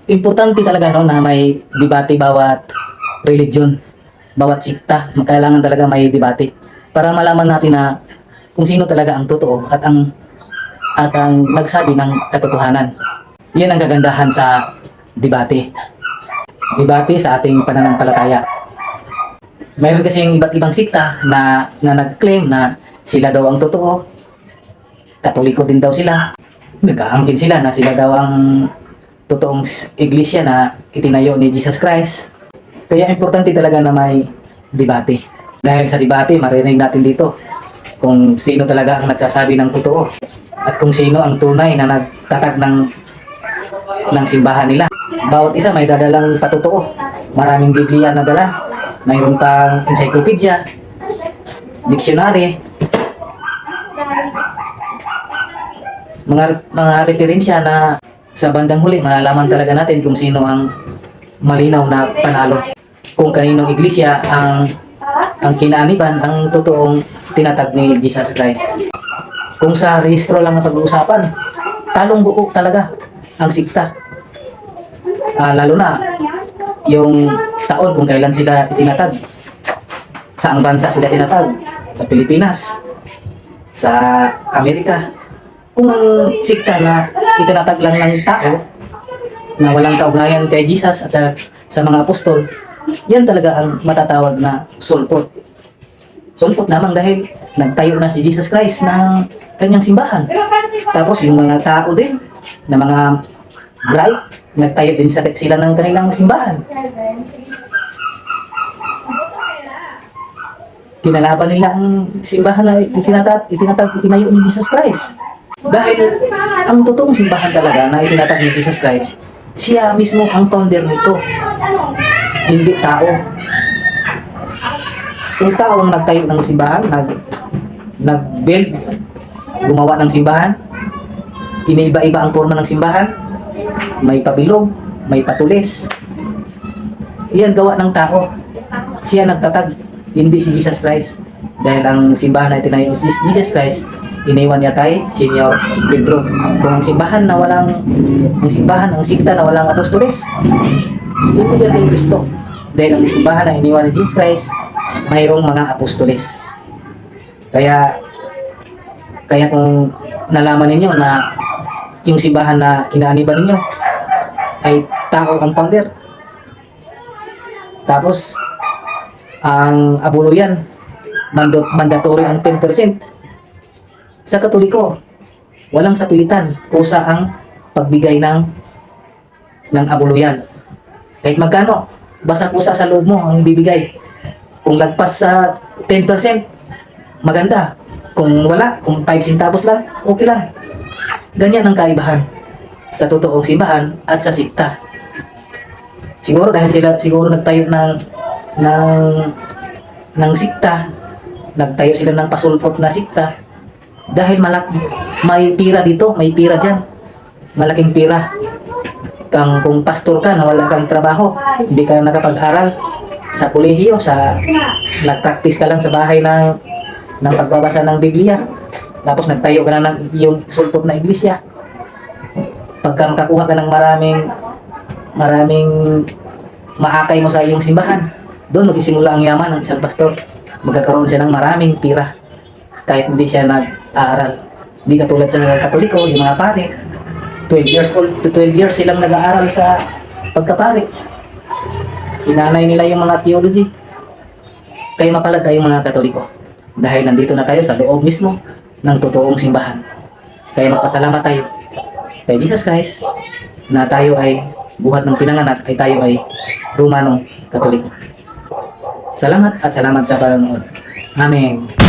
Importante talaga no na may debate bawat religion, bawat sikta. Kailangan talaga may debate para malaman natin na kung sino talaga ang totoo at ang nagsabi ng katotohanan. Yan ang kagandahan sa debate. Debate sa ating pananampalataya. Mayroon kasi yung iba't ibang sikta na nag-claim na sila daw ang totoo. Katoliko din daw sila. Nag-aangkin sila na sila daw ang totoong iglesia na itinayo ni Jesus Christ. Kaya importante talaga na may debate. Dahil sa debate, maririnig natin dito kung sino talaga ang nagsasabi ng totoo at kung sino ang tunay na nagtatag ng simbahan nila. Bawat isa may dadalang patotoo. Maraming Biblia na dala. Mayroon pang encyclopedia, dictionary, mga referensya na sa bandang huli malalaman talaga natin kung sino ang malinaw na panalo. Kung kaninong iglesia ang kinaaniban ang totoong tinatag ni Jesus Christ. Kung sa rehistro lang ang pag-uusapan, talong buo talaga ang sikta. Lalo na yung taon kung kailan sila itinatag. Saang bansa sila tinatag? Sa Pilipinas, sa Amerika. Kung ang sikta na itinatag lang ng tao na walang kaugnayan kay Jesus at sa mga apostol, yan talaga ang matatawag na sulpot. Sulpot lamang dahil nagtayo na si Jesus Christ ng kanyang simbahan. Tapos yung mga tao din, na mga bright, nagtayo din sila ng kanilang simbahan. Kinalaban nila ang simbahan na itinayo ni Jesus Christ. Dahil ang totoong simbahan talaga na itinatag ni Jesus Christ, siya mismo ang founder nito. Hindi tao. Kung tao ang nagtayo ng simbahan, nag-build, gumawa ng simbahan, iniiba-iba ang forma ng simbahan, may pabilog, may patulis. Iyan gawa ng tao. Siya nagtatag, hindi si Jesus Christ. Dahil ang simbahan na itinayo ni Jesus Christ, iniwan niya kay Senyor Pedro. Kung ang simbahan ang sikta na walang apostoles, hindi yan kay Kristo. Dahil ang simbahan na iniwan ni Jesus Christ, mayroong mga apostoles. Kaya kung nalaman ninyo na yung simbahan na kinaaniban ninyo ay tao ang founder, tapos ang abuluyan mandatory ang 10%. Sa Katoliko, walang sapilitan, kusa ang pagbigay ng abuluyan. Kahit magkano, basta kusa sa loob mo ang bibigay. Kung lagpas sa 10%, maganda. Kung wala, kung 5 centavos lang, okay lang. Ganyan ang kaibahan sa totoong simbahan at sa sikta. Siguro dahil sila nagtayo ng sikta, nagtayo sila ng pasulpot na sikta, dahil may pira dito, may pira dyan. Malaking pira. Kung pastor ka na wala kang trabaho, hindi ka nakapag-aral sa kolehiyo, nag-practice ka lang sa bahay ng pagbabasa ng Biblia, tapos nagtayo ka na ng iyong sulpot na iglesia. Pagka makakuha ka ng maraming maakay mo sa iyong simbahan, doon magsisimula ang yaman ng isang pastor. Magkakaroon siya ng maraming pira kahit hindi siya nag-aaral. Hindi katulad sa Katoliko, yung mga pare, 12 years old to 12 years silang nag-aaral sa pagkapare. Sinanay nila yung mga theology. Kaya mapalad tayong mga Katoliko dahil nandito na tayo sa loob mismo ng totoong simbahan. Kaya magpasalamat tayo kay Jesus Christ na tayo ay buhat ng pinanganak ay tayo ay Romano Katoliko. Salamat at salamat sa panonood. Amen.